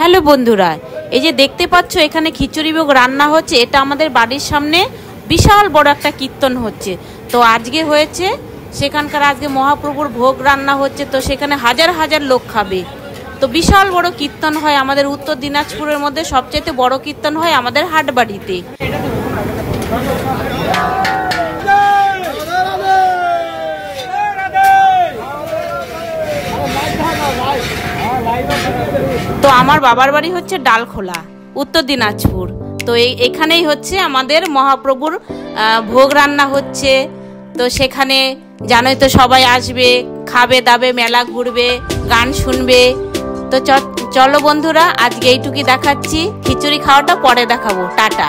Hello বন্ধুরা, এই যে দেখতে পাচ্ছ এখানে খিচুড়ি ভোগ রান্না হচ্ছে। এটা আমাদের বাড়ির সামনে বিশাল বড় একটা কীর্তন হচ্ছে। তো আজকে হয়েছে সেখানকার আজকে মহাপ্রভুর ভোগ রান্না হচ্ছে। তো সেখানে হাজার হাজার লোক খাবে। তো বিশাল বড় কীর্তন হয় আমাদের উত্তর দিনাজপুরের মধ্যে। সবচেয়ে বড় কীর্তন হয় আমাদের হাটবাড়িতে। তো আমার বাবার বাড়ি হচ্ছে ডালখোলা, উত্তর দিনাজপুর। তো এখানেই হচ্ছে আমাদের মহাপ্রভুর ভোগ রান্না হচ্ছে। তো সেখানে জানোই তো সবাই আসবে, খাবে দাবে, মেলা ঘুরবে, গান শুনবে। তো চলো বন্ধুরা, আজকে এইটুকুই দেখাচ্ছি। খিচুড়ি খাওয়াটা পরে দেখাবো। টাটা।